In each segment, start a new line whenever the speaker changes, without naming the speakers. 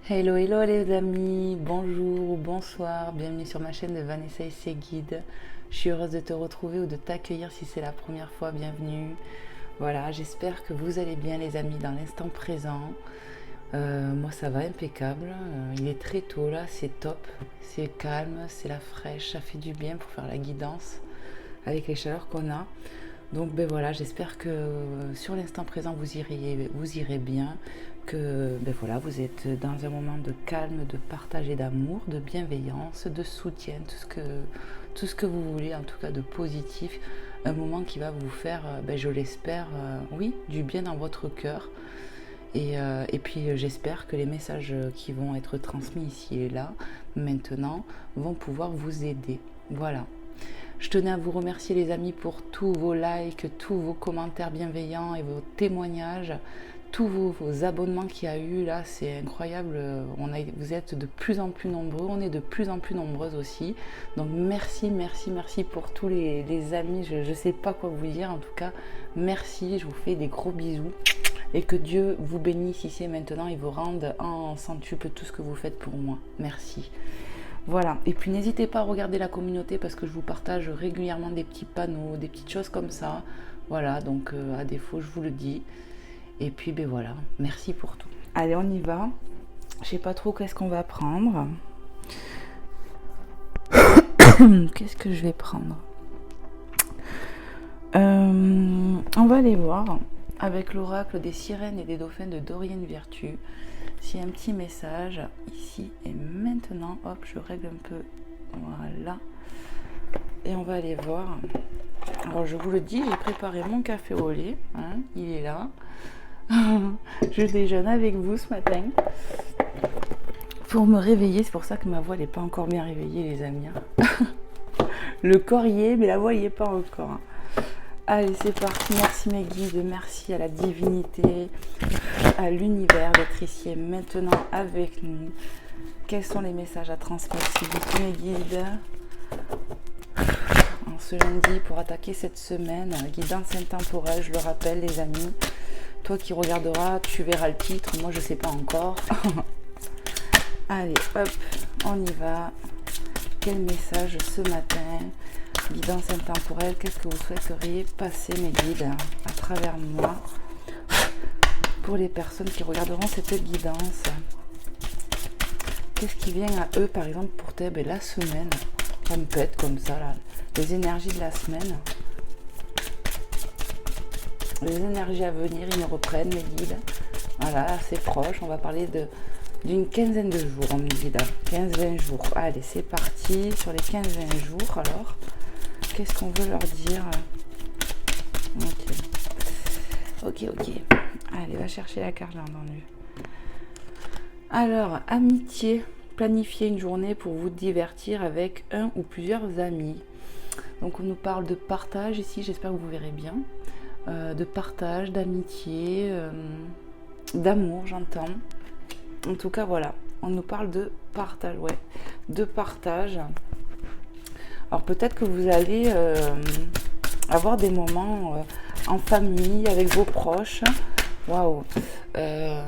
Hello, hello les amis, bonjour ou bonsoir, bienvenue sur ma chaîne de Vanessa et ses guides. Je suis heureuse de te retrouver ou de t'accueillir si c'est la première fois, bienvenue. Voilà, j'espère que vous allez bien les amis dans l'instant présent. Moi ça va impeccable, il est très tôt là, c'est top, c'est calme, c'est la fraîche, ça fait du bien pour faire la guidance avec les chaleurs qu'on a. Donc ben voilà, j'espère que sur l'instant présent vous irez bien, que ben voilà, vous êtes dans un moment de calme, de partage et d'amour, de bienveillance, de soutien, tout ce que vous voulez, en tout cas de positif. Un moment qui va vous faire, ben je l'espère, oui, du bien dans votre cœur. Et puis j'espère que les messages qui vont être transmis ici et là, maintenant, vont pouvoir vous aider. Voilà. Je tenais à vous remercier les amis pour tous vos likes, tous vos commentaires bienveillants et vos témoignages, tous vos abonnements qu'il y a eu là, c'est incroyable. Vous êtes de plus en plus nombreux, on est de plus en plus nombreuses aussi. Donc merci, merci, merci pour tous les amis. Je ne sais pas quoi vous dire, en tout cas, merci, je vous fais des gros bisous. Et que Dieu vous bénisse ici et maintenant et vous rende en centuple tout ce que vous faites pour moi. Merci. Voilà, et puis n'hésitez pas à regarder la communauté parce que je vous partage régulièrement des petits panneaux, des petites choses comme ça. Voilà, donc à défaut, je vous le dis. Et puis, ben voilà, merci pour tout. Allez, on y va. Je sais pas trop qu'est-ce qu'on va prendre. Qu'est-ce que je vais prendre On va aller voir avec l'oracle des sirènes et des dauphins de Dorian Virtue. S'il y a un petit message ici et maintenant, hop, je règle un peu, voilà, et on va aller voir. Alors je vous le dis, j'ai préparé mon café au lait, hein, il est là. Je déjeune avec vous ce matin pour me réveiller, c'est pour ça que ma voix n'est pas encore bien réveillée les amis. Le corps y est, mais la voix y est pas encore. Allez, c'est parti. Merci mes guides, merci à la divinité, à l'univers d'être ici et maintenant avec nous. Quels sont les messages à transmettre s'il vous plaît, mes guides, en ce lundi pour attaquer cette semaine? Guidance intemporelle, je le rappelle les amis. Toi qui regarderas, tu verras le titre. Moi, je sais pas encore. Allez, hop, on y va. Quel message ce matin? Guidance intemporelle, qu'est-ce que vous souhaiteriez passer mes guides à travers moi pour les personnes qui regarderont cette guidance? Qu'est-ce qui vient à eux par exemple pour la semaine? Ça me pète comme ça là, les énergies de la semaine, les énergies à venir, ils me reprennent mes guides. Voilà, c'est proche, on va parler d'une quinzaine de jours, mes guides, 15-20 jours. Allez, c'est parti sur les 15-20 jours alors. Qu'est-ce qu'on veut leur dire? Ok. Allez, va chercher la carte, j'ai entendu. Alors, amitié. Planifiez une journée pour vous divertir avec un ou plusieurs amis. Donc, on nous parle de partage ici, j'espère que vous verrez bien. De partage, d'amitié, d'amour, j'entends. En tout cas, voilà. On nous parle de partage, ouais. De partage. Alors peut-être que vous allez avoir des moments en famille, avec vos proches. Waouh. On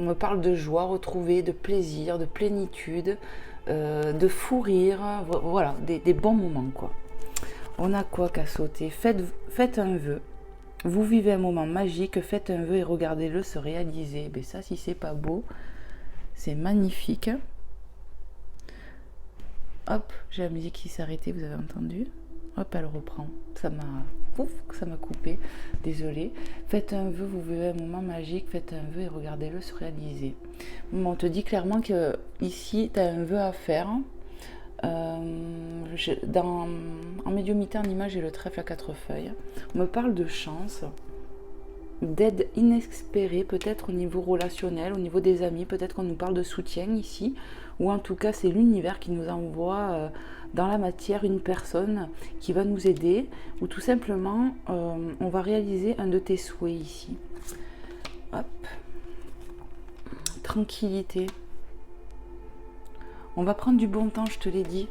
me parle de joie retrouvée, de plaisir, de plénitude, de fou rire. Voilà, des bons moments quoi. On a quoi qu'à sauter? Faites un vœu. Vous vivez un moment magique, faites un vœu et regardez-le se réaliser. Ben ça, si c'est pas beau, c'est magnifique. Hop, j'ai la musique qui s'est arrêtée, vous avez entendu? Hop, elle reprend. Ça m'a coupé. Désolée. Faites un vœu, vous vivez un moment magique, faites un vœu et regardez-le se réaliser. On te dit clairement que ici, tu as un vœu à faire. En médiumnité en image, j'ai le trèfle à 4 feuilles. On me parle de chance, d'aide inespérée, peut-être au niveau relationnel, au niveau des amis, peut-être qu'on nous parle de soutien ici, ou en tout cas c'est l'univers qui nous envoie dans la matière une personne qui va nous aider, ou tout simplement on va réaliser un de tes souhaits ici. Hop. Tranquillité. On va prendre du bon temps, je te l'ai dit.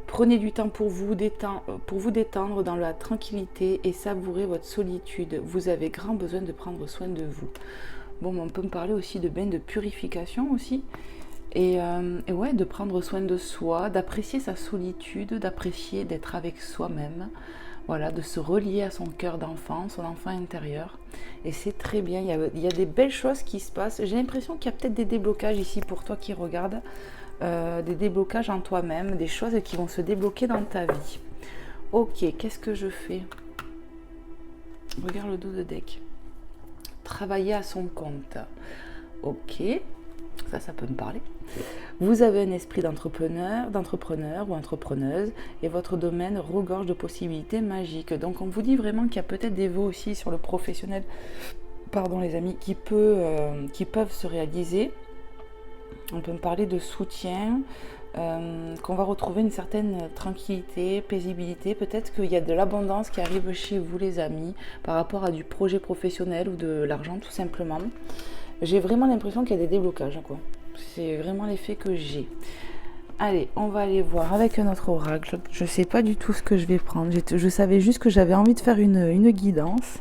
Prenez du temps pour vous détendre dans la tranquillité et savourer votre solitude. Vous avez grand besoin de prendre soin de vous. Bon, on peut me parler aussi de bain de purification aussi. Et ouais, de prendre soin de soi, d'apprécier sa solitude, d'apprécier d'être avec soi-même. Voilà, de se relier à son cœur d'enfant, son enfant intérieur. Et c'est très bien, il y a des belles choses qui se passent. J'ai l'impression qu'il y a peut-être des déblocages ici pour toi qui regardes. Des déblocages en toi-même, des choses qui vont se débloquer dans ta vie. Ok, qu'est-ce que je fais? Regarde le dos de deck. Travailler à son compte. Ok, ça peut me parler. Vous avez un esprit d'entrepreneur ou entrepreneuse et votre domaine regorge de possibilités magiques. Donc on vous dit vraiment qu'il y a peut-être des vœux aussi sur le professionnel, pardon les amis, qui peuvent se réaliser. On peut me parler de soutien, qu'on va retrouver une certaine tranquillité, paisibilité. Peut-être qu'il y a de l'abondance qui arrive chez vous les amis par rapport à du projet professionnel ou de l'argent tout simplement. J'ai vraiment l'impression qu'il y a des déblocages, quoi. C'est vraiment l'effet que j'ai. Allez, on va aller voir avec un autre oracle. Je ne sais pas du tout ce que je vais prendre. Je savais juste que j'avais envie de faire une guidance.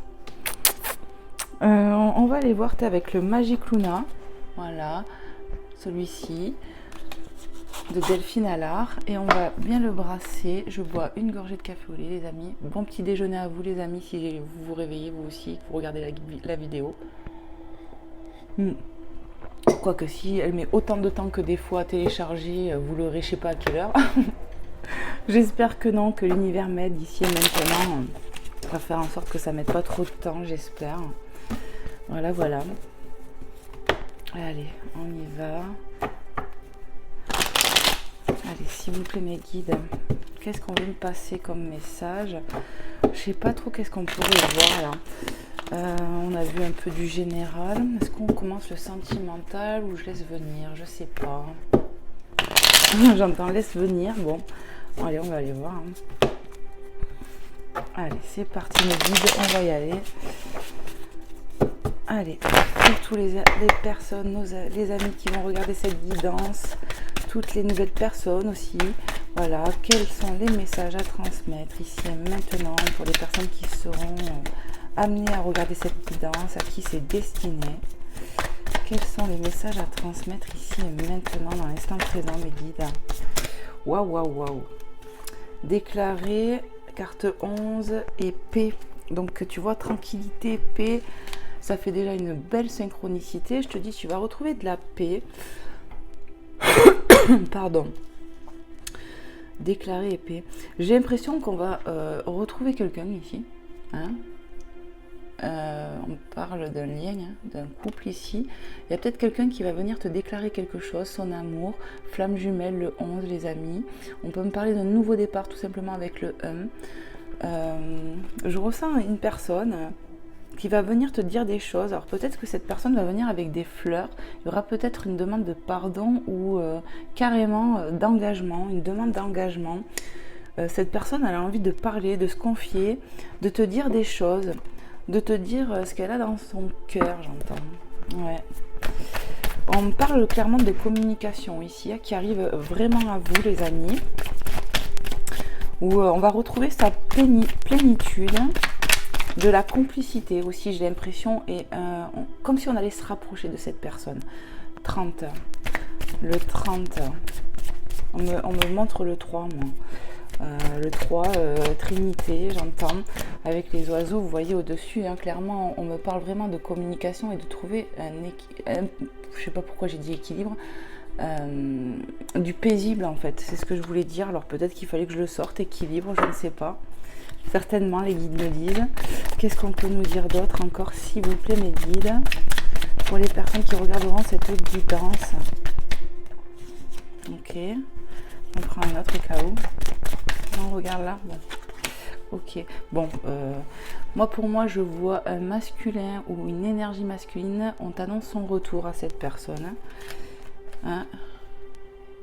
On va aller voir avec le Magic Luna. Voilà, celui-ci. De Delphine Allard. Et on va bien le brasser. Je bois une gorgée de café au lait, les amis. Bon petit déjeuner à vous, les amis, si vous vous réveillez, vous aussi, vous regardez la vidéo. Quoique si elle met autant de temps que des fois à télécharger, vous l'aurez je sais pas à quelle heure. J'espère que non, que l'univers m'aide ici et maintenant. On va faire en sorte que ça ne mette pas trop de temps, j'espère. Voilà, voilà. Allez, on y va. Allez, s'il vous plaît mes guides, qu'est-ce qu'on veut me passer comme message? Je sais pas trop qu'est-ce qu'on pourrait voir là. On a vu un peu du général. Est-ce qu'on commence le sentimental ou je laisse venir? Je sais pas. J'entends laisse venir. Bon, allez, on va aller voir. Allez, c'est parti mes guides, on va y aller. Allez, pour tous les personnes, les amis qui vont regarder cette guidance, toutes les nouvelles personnes aussi. Voilà, quels sont les messages à transmettre ici et maintenant pour les personnes qui seront amenées à regarder cette guidance, à qui c'est destiné. Quels sont les messages à transmettre ici et maintenant dans l'instant présent, mes guides? Waouh, waouh, waouh. Déclarer, carte 11 et paix. Donc tu vois, tranquillité, paix, ça fait déjà une belle synchronicité. Je te dis, tu vas retrouver de la paix. Pardon. Déclarer et paix. J'ai l'impression qu'on va retrouver quelqu'un ici. Hein? On parle d'un lien, hein, d'un couple ici. Il y a peut-être quelqu'un qui va venir te déclarer quelque chose, son amour. Flamme jumelle, le 11, les amis. On peut me parler d'un nouveau départ tout simplement avec le 1. Je ressens une personne qui va venir te dire des choses. Alors peut-être que cette personne va venir avec des fleurs. Il y aura peut-être une demande de pardon ou carrément d'engagement, une demande d'engagement. Cette personne, elle a envie de parler, de se confier, de te dire des choses, de te dire ce qu'elle a dans son cœur, j'entends. Ouais. On me parle clairement de communication ici, qui arrive vraiment à vous, les amis, où on va retrouver sa plénitude, de la complicité aussi, j'ai l'impression, et comme si on allait se rapprocher de cette personne. 30. Le 30. On me montre le 3, moi. Le 3, Trinité, j'entends, avec les oiseaux, vous voyez au-dessus, hein, clairement, on me parle vraiment de communication et de trouver je sais pas pourquoi j'ai dit équilibre, du paisible en fait, c'est ce que je voulais dire. Alors peut-être qu'il fallait que je le sorte, équilibre, je ne sais pas. Certainement, les guides me disent. Qu'est-ce qu'on peut nous dire d'autre encore, s'il vous plaît, mes guides, pour les personnes qui regarderont cette guidance? Ok, on prend un autre au cas où. On regarde là. Bon. Ok. Bon, pour moi, je vois un masculin ou une énergie masculine. On t'annonce son retour à cette personne. Hein?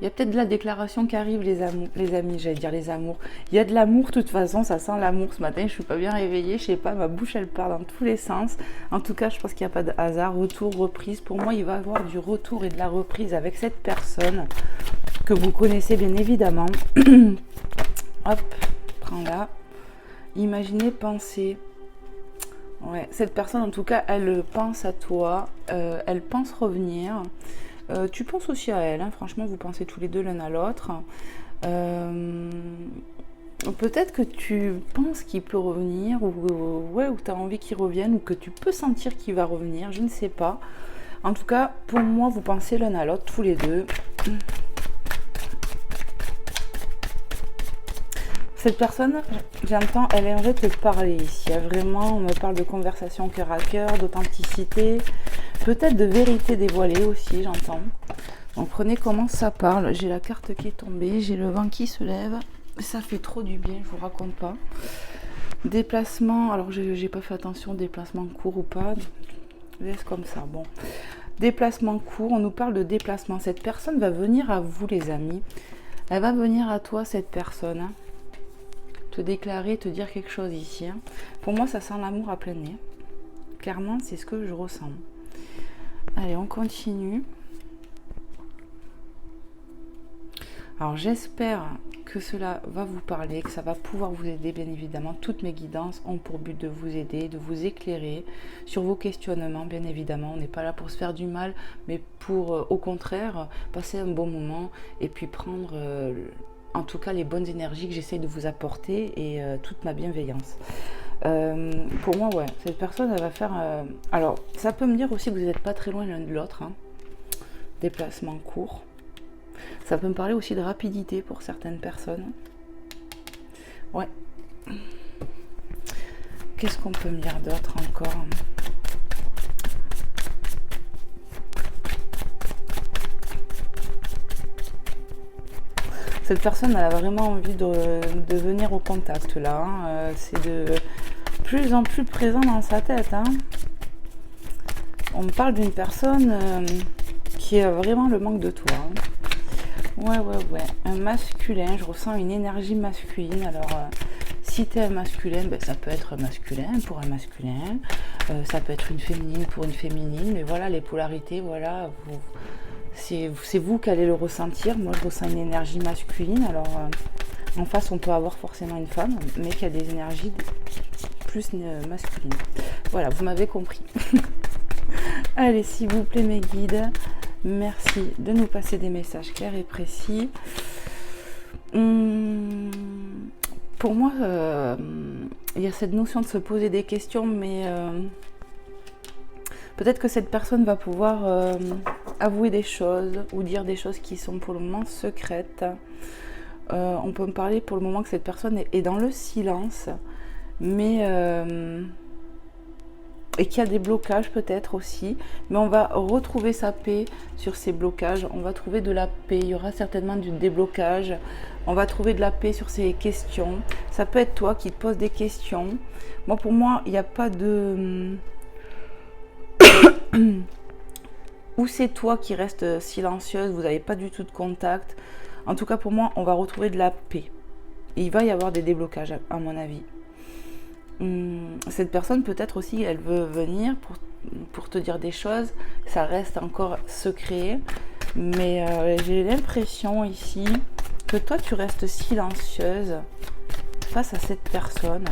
Il y a peut-être de la déclaration qui arrive, les amis, j'allais dire les amours. Il y a de l'amour, de toute façon, ça sent l'amour. Ce matin, je suis pas bien réveillée, je sais pas, ma bouche, elle part dans tous les sens. En tout cas, je pense qu'il n'y a pas de hasard. Retour, reprise. Pour moi, il va y avoir du retour et de la reprise avec cette personne que vous connaissez bien évidemment. Hop, prends là. Imaginez, pensez. Ouais, cette personne, en tout cas, elle pense à toi, elle pense revenir. Tu penses aussi à elle, hein, franchement, vous pensez tous les deux l'un à l'autre. Euh, Peut-être que tu penses qu'il peut revenir, ou ouais, ou tu as envie qu'il revienne, ou que tu peux sentir qu'il va revenir, je ne sais pas. En tout cas, pour moi, vous pensez l'un à l'autre, tous les deux. Cette personne, j'entends, elle aimerait te parler ici. Il y a vraiment, on me parle de conversation cœur à cœur, d'authenticité, peut-être de vérité dévoilée aussi, j'entends. Donc prenez comment ça parle. J'ai la carte qui est tombée, j'ai le vent qui se lève. Ça fait trop du bien, je vous raconte pas. Déplacement, alors j'ai pas fait attention, déplacement court ou pas. Je laisse comme ça, bon. Déplacement court, on nous parle de déplacement. Cette personne va venir à vous, les amis. Elle va venir à toi, cette personne. Hein. Te déclarer, te dire quelque chose ici. Hein. Pour moi, ça sent l'amour à plein nez. Clairement, c'est ce que je ressens. Allez, on continue. Alors, j'espère que cela va vous parler, que ça va pouvoir vous aider, bien évidemment. Toutes mes guidances ont pour but de vous aider, de vous éclairer sur vos questionnements, bien évidemment. On n'est pas là pour se faire du mal, mais pour, au contraire, passer un bon moment et puis prendre... en tout cas les bonnes énergies que j'essaie de vous apporter et toute ma bienveillance. Pour moi, ouais, cette personne, elle va faire... alors, ça peut me dire aussi que vous n'êtes pas très loin l'un de l'autre. Hein. Déplacement court. Ça peut me parler aussi de rapidité pour certaines personnes. Ouais. Qu'est-ce qu'on peut me dire d'autre encore ? Cette personne, elle a vraiment envie de venir au contact là. Hein. C'est de plus en plus présent dans sa tête. Hein. On me parle d'une personne qui a vraiment le manque de toi. Hein. Ouais. Un masculin, je ressens une énergie masculine. Alors, si tu es un masculin, ben, ça peut être masculin pour un masculin. Ça peut être une féminine pour une féminine. Mais voilà, les polarités, voilà, c'est vous qui allez le ressentir. Moi, je ressens une énergie masculine. Alors, en face, on peut avoir forcément une femme, mais qui a des énergies plus masculines. Voilà, vous m'avez compris. Allez, s'il vous plaît, mes guides, merci de nous passer des messages clairs et précis. Pour moi, il y a cette notion de se poser des questions, mais peut-être que cette personne va pouvoir avouer des choses ou dire des choses qui sont pour le moment secrètes. On peut me parler pour le moment que cette personne est dans le silence, mais... et qu'il y a des blocages peut-être aussi, mais on va retrouver sa paix sur ces blocages, on va trouver de la paix, il y aura certainement du déblocage, on va trouver de la paix sur ces questions. Ça peut être toi qui te poses des questions. Moi, pour moi, il n'y a pas de... Ou c'est toi qui restes silencieuse, vous n'avez pas du tout de contact. En tout cas, pour moi, on va retrouver de la paix. Et il va y avoir des déblocages, à mon avis. Cette personne, peut-être aussi, elle veut venir pour te dire des choses. Ça reste encore secret. Mais j'ai l'impression ici que toi, tu restes silencieuse face à cette personne.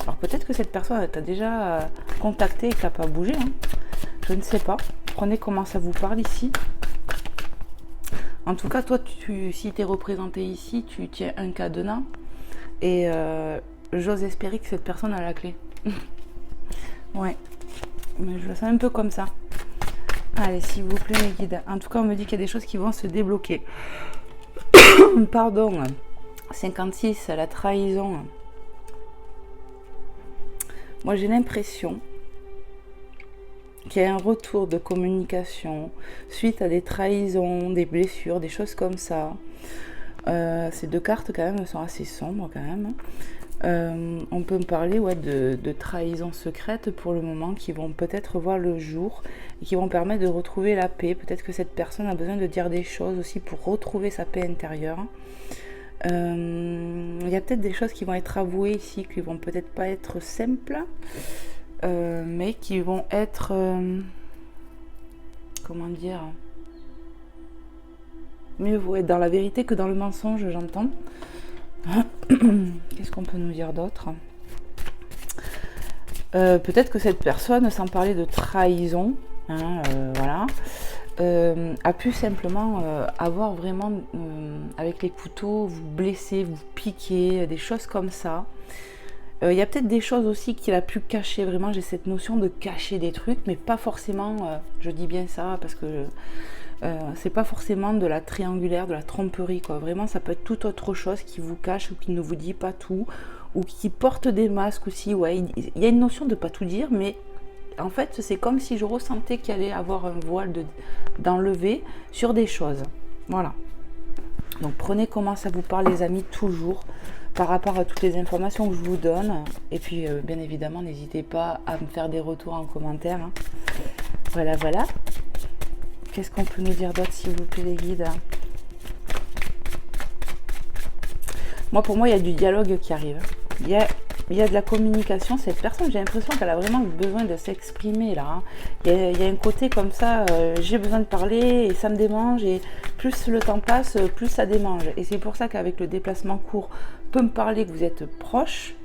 Alors peut-être que cette personne t'a déjà contacté et qu'elle n'a pas bougé. Hein. Je ne sais pas. Prenez comment ça vous parle ici. En tout cas, toi, si tu es représenté ici, tu tiens un cadenas. Et j'ose espérer que cette personne a la clé. Ouais. Mais je le sens un peu comme ça. Allez, s'il vous plaît, mes guides. En tout cas, on me dit qu'il y a des choses qui vont se débloquer. Pardon. 56, la trahison. Moi, j'ai l'impression qu'il y a un retour de communication suite à des trahisons, des blessures, des choses comme ça. Ces deux cartes, quand même, sont assez sombres, quand même. On peut me parler de trahisons secrètes pour le moment qui vont peut-être voir le jour et qui vont permettre de retrouver la paix. Peut-être que cette personne a besoin de dire des choses aussi pour retrouver sa paix intérieure. Il y a peut-être des choses qui vont être avouées ici, qui vont peut-être pas être simples, mais qui vont être... comment dire, mieux vaut être dans la vérité que dans le mensonge, j'entends. Qu'est-ce qu'on peut nous dire d'autre ? Peut-être que cette personne, sans parler de trahison, hein, voilà, a pu simplement avoir vraiment, avec les couteaux, vous blesser, vous piquer, des choses comme ça. Il y a peut-être des choses aussi qu'il a pu cacher, vraiment j'ai cette notion de cacher des trucs, mais pas forcément, je dis bien ça parce que c'est pas forcément de la triangulaire, de la tromperie, quoi. Vraiment ça peut être toute autre chose qui vous cache ou qui ne vous dit pas tout, ou qui porte des masques aussi, ouais, il y a une notion de pas tout dire, mais en fait c'est comme si je ressentais qu'il allait avoir un voile d'enlever sur des choses, voilà. Donc prenez comment ça vous parle les amis, toujours par rapport à toutes les informations que je vous donne. Et puis bien évidemment n'hésitez pas à me faire des retours en commentaire, hein. Voilà, voilà. Qu'est-ce qu'on peut nous dire d'autre s'il vous plaît les guides? Moi pour moi il y a du dialogue qui arrive. Il y a de la communication. Cette personne, j'ai l'impression qu'elle a vraiment besoin de s'exprimer là, hein. Il y a un côté comme ça, j'ai besoin de parler et ça me démange, et plus le temps passe, plus ça démange. Et c'est pour ça qu'avec le déplacement court, peut me parler que vous êtes proche,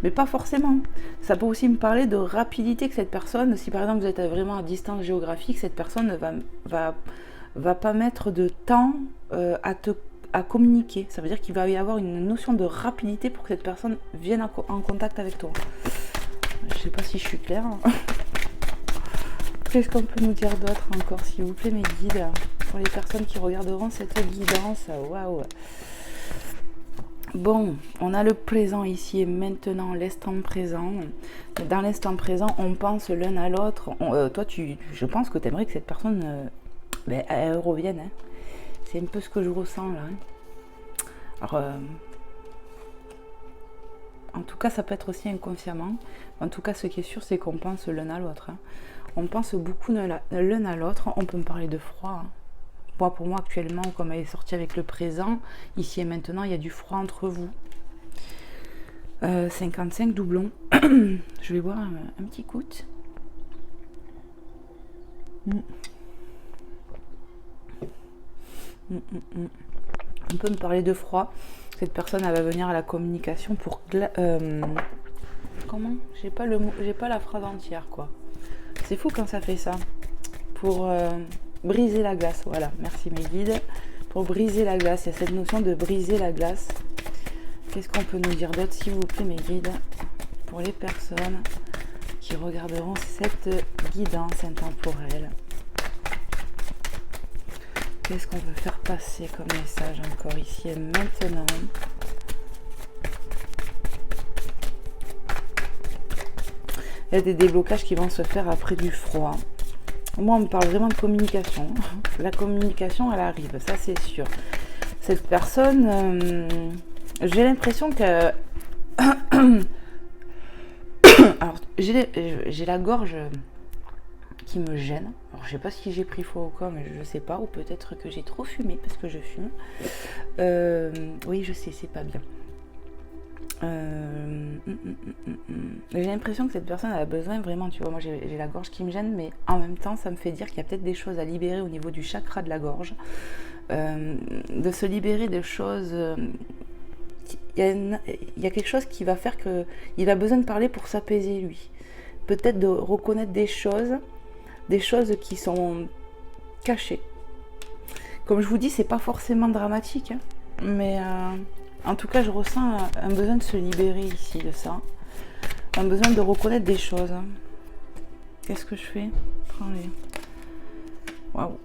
mais pas forcément. Ça peut aussi me parler de rapidité, que cette personne, si par exemple vous êtes vraiment à distance géographique, cette personne va pas mettre de temps à communiquer. Ça veut dire qu'il va y avoir une notion de rapidité pour que cette personne vienne en contact avec toi. Je sais pas si je suis claire. Qu'est-ce qu'on peut nous dire d'autre encore, s'il vous plaît, mes guides, pour les personnes qui regarderont cette guidance? Waouh! Bon, on a le présent ici et maintenant, l'instant présent. Dans l'instant présent, on pense l'un à l'autre. Toi, je pense que tu aimerais que cette personne elle revienne, hein. C'est un peu ce que je ressens là, hein. Alors, en tout cas, ça peut être aussi inconsciemment. En tout cas, ce qui est sûr, c'est qu'on pense l'un à l'autre, hein. On pense beaucoup l'un à l'autre. On peut me parler de froid, hein. Moi, pour moi, actuellement, comme elle est sortie avec le présent, ici et maintenant, il y a du froid entre vous. 55 doublons. Je vais boire un petit coup. On peut me parler de froid. Cette personne, elle va venir à la communication pour... comment? J'ai pas le mot, j'ai pas la phrase entière, quoi. C'est fou quand ça fait ça. Pour briser la glace, voilà. Merci mes guides. Pour briser la glace, il y a cette notion de briser la glace. Qu'est-ce qu'on peut nous dire d'autre, s'il vous plaît, mes guides, pour les personnes qui regarderont cette guidance intemporelle? Qu'est-ce qu'on veut faire passer comme message encore ici et maintenant? Il y a des déblocages qui vont se faire après du froid. Moi, on me parle vraiment de communication. La communication, elle arrive, ça c'est sûr. Cette personne, j'ai l'impression que... Alors, j'ai la gorge qui me gêne. Alors, je sais pas si j'ai pris faux ou quoi, mais je sais pas. Ou peut-être que j'ai trop fumé parce que je fume. Oui, je sais, c'est pas bien. J'ai l'impression que cette personne a besoin vraiment, tu vois, moi j'ai la gorge qui me gêne, mais en même temps ça me fait dire qu'il y a peut-être des choses à libérer au niveau du chakra de la gorge, de se libérer de choses. Il y a quelque chose qui va faire qu'il a besoin de parler pour s'apaiser lui, peut-être de reconnaître des choses qui sont cachées. Comme je vous dis, c'est pas forcément dramatique, hein, mais en tout cas, je ressens un besoin de se libérer ici de ça. Un besoin de reconnaître des choses. Qu'est-ce que je fais? Prends-les. Waouh.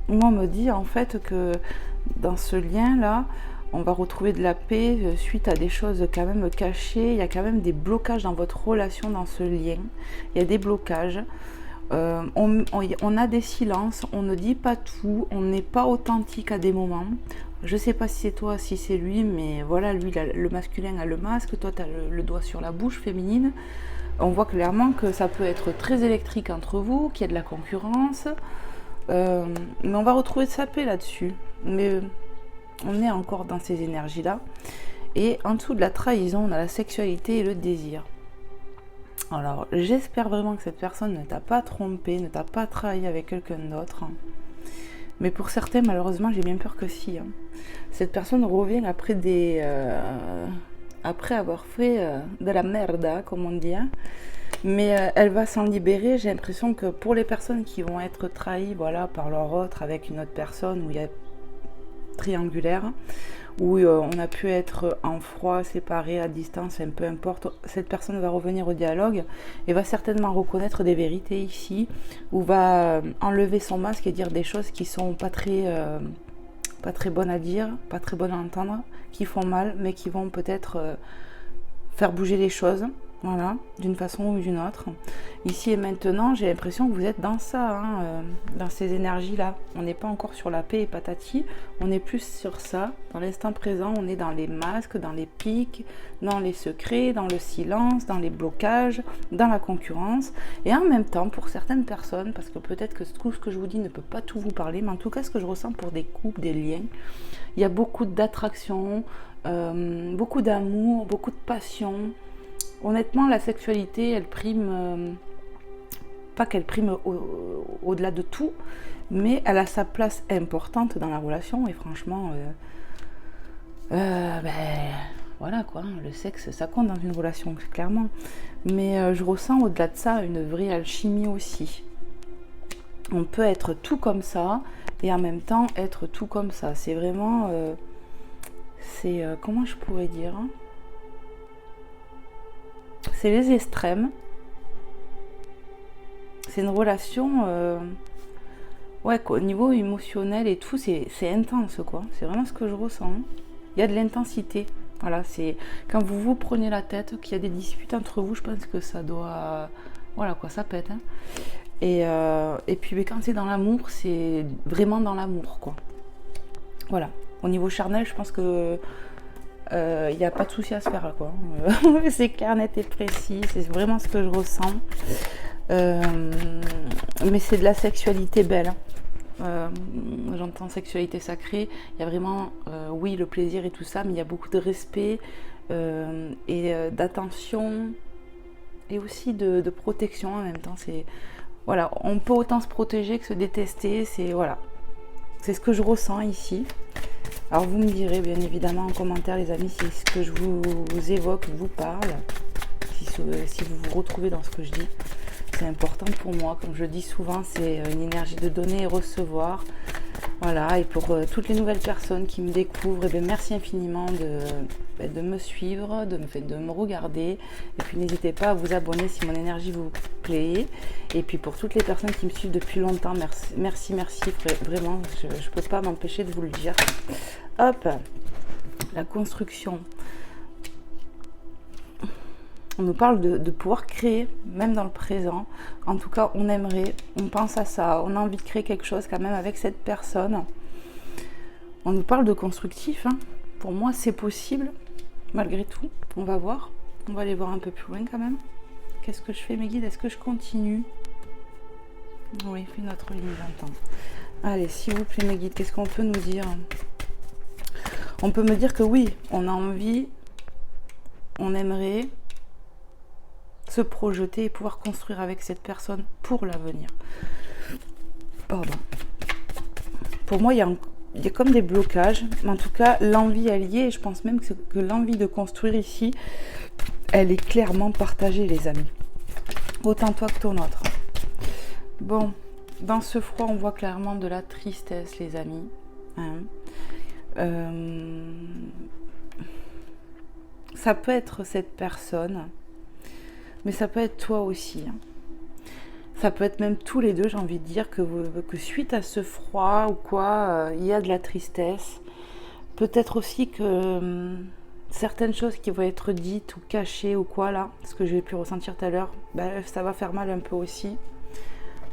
Moi, on me dit en fait que dans ce lien-là, on va retrouver de la paix suite à des choses quand même cachées. Il y a quand même des blocages dans votre relation, dans ce lien. Il y a des blocages. On a des silences, on ne dit pas tout, on n'est pas authentique à des moments. Je sais pas si c'est toi, si c'est lui, mais voilà, lui, le masculin a le masque, toi, tu as le doigt sur la bouche féminine. On voit clairement que ça peut être très électrique entre vous, qu'il y a de la concurrence. Mais on va retrouver sa paix là-dessus. Mais on est encore dans ces énergies-là. Et en dessous de la trahison, on a la sexualité et le désir. Alors, j'espère vraiment que cette personne ne t'a pas trompé, ne t'a pas trahi avec quelqu'un d'autre. Mais pour certains, malheureusement, j'ai bien peur que si. Cette personne revient après avoir fait de la merde, comme on dit. Mais elle va s'en libérer. J'ai l'impression que pour les personnes qui vont être trahies, voilà, par leur autre avec une autre personne où il y a triangulaire, où on a pu être en froid, séparé, à distance, peu importe, cette personne va revenir au dialogue et va certainement reconnaître des vérités ici, ou va enlever son masque et dire des choses qui sont pas très bonnes à dire, pas très bonnes à entendre, qui font mal, mais qui vont peut-être faire bouger les choses. Voilà, d'une façon ou d'une autre. Ici et maintenant, j'ai l'impression que vous êtes dans ça, dans ces énergies-là. On n'est pas encore sur la paix et patati, on est plus sur ça. Dans l'instant présent, on est dans les masques, dans les pics, dans les secrets, dans le silence, dans les blocages, dans la concurrence. Et en même temps, pour certaines personnes, parce que peut-être que tout ce que je vous dis ne peut pas tout vous parler, mais en tout cas, ce que je ressens pour des couples, des liens, il y a beaucoup d'attraction, beaucoup d'amour, beaucoup de passion. Honnêtement, la sexualité, elle prime, pas qu'elle prime au-delà de tout, mais elle a sa place importante dans la relation. Et franchement, voilà quoi, le sexe, ça compte dans une relation, clairement. Mais je ressens au-delà de ça une vraie alchimie aussi. On peut être tout comme ça et en même temps être tout comme ça. C'est vraiment, comment je pourrais dire, c'est les extrêmes. C'est une relation, au niveau émotionnel et tout, c'est intense, quoi. C'est vraiment ce que je ressens. Il y a de l'intensité. Voilà, c'est quand vous prenez la tête, qu'il y a des disputes entre vous, je pense que ça doit, voilà quoi, ça pète. Et puis quand c'est dans l'amour, c'est vraiment dans l'amour, quoi. Voilà. Au niveau charnel, je pense que il n'y a pas de souci à se faire, quoi. C'est clair, net et précis, c'est vraiment ce que je ressens. Mais c'est de la sexualité belle. J'entends sexualité sacrée. Il y a vraiment, oui, le plaisir et tout ça, mais il y a beaucoup de respect et d'attention et aussi de protection en même temps. Voilà, on peut autant se protéger que se détester. C'est ce que je ressens ici. Alors vous me direz bien évidemment en commentaire, les amis, si ce que je vous évoque vous parle, si vous vous retrouvez dans ce que je dis. C'est important pour moi, comme je dis souvent, c'est une énergie de donner et recevoir. Voilà, et pour toutes les nouvelles personnes qui me découvrent, merci infiniment de me suivre, de me regarder. Et puis n'hésitez pas à vous abonner si mon énergie vous plaît. Et puis pour toutes les personnes qui me suivent depuis longtemps, merci, vraiment, je ne peux pas m'empêcher de vous le dire. Hop, la construction. On nous parle de pouvoir créer, même dans le présent. En tout cas, on aimerait, on pense à ça, on a envie de créer quelque chose quand même avec cette personne. On nous parle de constructif. Pour moi, c'est possible, malgré tout. On va voir. On va aller voir un peu plus loin quand même. Qu'est-ce que je fais, mes guides? Est-ce que je continue? Oui, fait notre ligne d'entente. Allez, s'il vous plaît, mes guides, qu'est-ce qu'on peut nous dire? On peut me dire que oui, on a envie, on aimerait se projeter et pouvoir construire avec cette personne pour l'avenir. Pardon. Pour moi, il y a comme des blocages, mais en tout cas, l'envie elle y est, et je pense même que l'envie de construire ici, elle est clairement partagée, les amis. Autant toi que ton autre. Bon, dans ce froid, on voit clairement de la tristesse, les amis. Ça peut être cette personne, mais ça peut être toi aussi. Ça peut être même tous les deux, j'ai envie de dire, que suite à ce froid ou quoi, il y a de la tristesse. Peut-être aussi que certaines choses qui vont être dites ou cachées ou quoi, là, ce que j'ai pu ressentir tout à l'heure, ça va faire mal un peu aussi.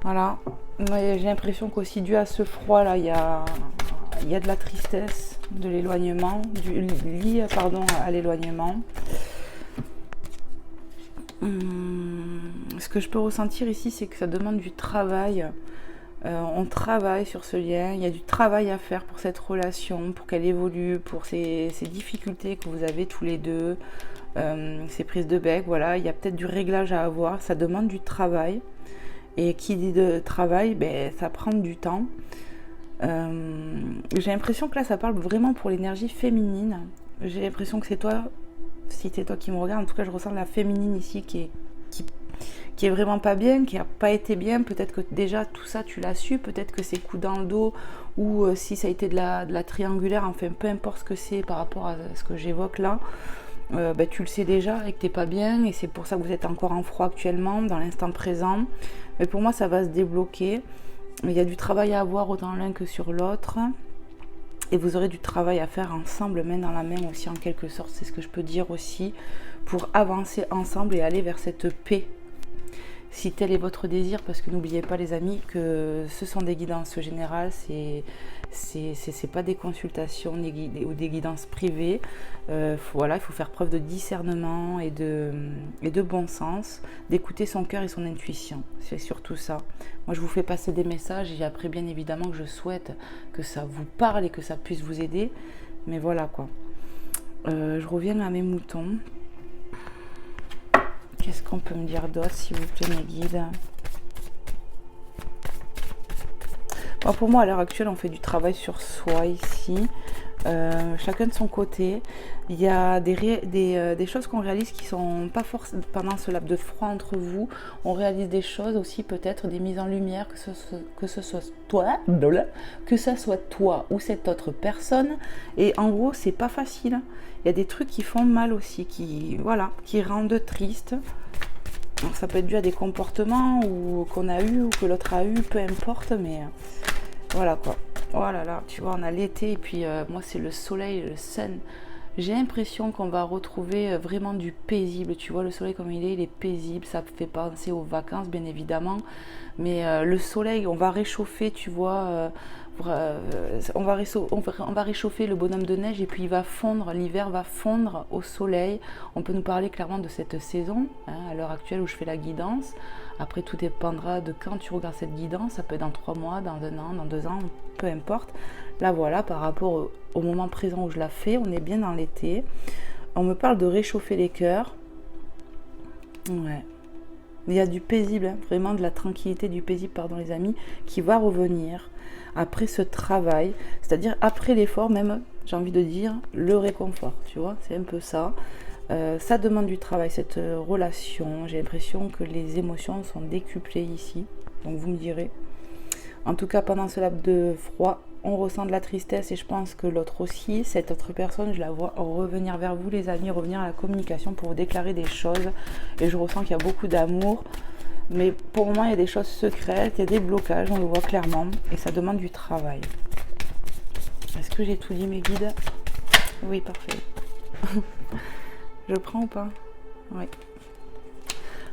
Voilà. J'ai l'impression qu'aussi dû à ce froid-là, il y a de la tristesse, de l'éloignement, lié à l'éloignement. Ce que je peux ressentir ici, c'est que ça demande du travail. On travaille sur ce lien. Il y a du travail à faire pour cette relation, pour qu'elle évolue, pour ces difficultés que vous avez tous les deux, ces prises de bec. Voilà, il y a peut-être du réglage à avoir. Ça demande du travail. Et qui dit de travail, ça prend du temps. J'ai l'impression que là, ça parle vraiment pour l'énergie féminine. J'ai l'impression que c'est toi, si c'est toi qui me regarde, en tout cas, je ressens la féminine ici qui est vraiment pas bien, qui n'a pas été bien. Peut-être que déjà tout ça tu l'as su, peut-être que c'est coups dans le dos ou si ça a été de la triangulaire, enfin peu importe ce que c'est par rapport à ce que j'évoque là, tu le sais déjà et que t'es pas bien et c'est pour ça que vous êtes encore en froid actuellement, dans l'instant présent. Mais pour moi ça va se débloquer. Il y a du travail à avoir autant l'un que sur l'autre. Et vous aurez du travail à faire ensemble, main dans la main aussi en quelque sorte, c'est ce que je peux dire aussi, pour avancer ensemble et aller vers cette paix. Si tel est votre désir, parce que n'oubliez pas les amis que ce sont des guidances générales, c'est pas des consultations ou des guidances privées. Voilà, il faut faire preuve de discernement et de bon sens, d'écouter son cœur et son intuition. C'est surtout ça. Moi, je vous fais passer des messages et après, bien évidemment, que je souhaite que ça vous parle et que ça puisse vous aider. Mais voilà quoi. Je reviens à mes moutons. Qu'est-ce qu'on peut me dire d'autre, s'il vous plaît, mes guides? Bon, pour moi, à l'heure actuelle, on fait du travail sur soi ici. Chacun de son côté. Il y a des choses qu'on réalise qui sont pas forcément pendant ce laps de froid entre vous. On réalise des choses aussi, peut-être des mises en lumière, que ce soit toi ou cette autre personne. Et en gros, c'est pas facile. Il y a des trucs qui font mal aussi, qui rendent triste. Alors, ça peut être dû à des comportements qu'on a eu ou que l'autre a eu, peu importe, mais voilà quoi. Oh là là, tu vois, on a l'été et puis moi c'est le soleil, le sun. J'ai l'impression qu'on va retrouver vraiment du paisible. Tu vois, le soleil comme il est paisible. Ça fait penser aux vacances, bien évidemment. Mais le soleil, on va réchauffer, tu vois. On va réchauffer le bonhomme de neige et puis il va fondre. L'hiver va fondre au soleil. On peut nous parler clairement de cette saison, hein, à l'heure actuelle où je fais la guidance. Après, tout dépendra de quand tu regardes cette guidance. Ça peut être dans 3 mois, dans 1 an, dans 2 ans, peu importe. Là, voilà, par rapport au moment présent où je la fais, on est bien dans l'été. On me parle de réchauffer les cœurs. Ouais. Il y a du paisible, hein, vraiment de la tranquillité, du paisible, pardon les amis, qui va revenir après ce travail. C'est-à-dire après l'effort, même, j'ai envie de dire, le réconfort. Tu vois, c'est un peu ça. Ça demande du travail, cette relation. J'ai l'impression que les émotions sont décuplées ici. Donc vous me direz. En tout cas, pendant ce laps de froid, on ressent de la tristesse et je pense que l'autre aussi. Cette autre personne, je la vois revenir vers vous, les amis, revenir à la communication pour vous déclarer des choses. Et je ressens qu'il y a beaucoup d'amour. Mais pour moi, il y a des choses secrètes, il y a des blocages, on le voit clairement. Et ça demande du travail. Est-ce que j'ai tout dit, mes guides? Oui, parfait. Je prends ou pas? Oui.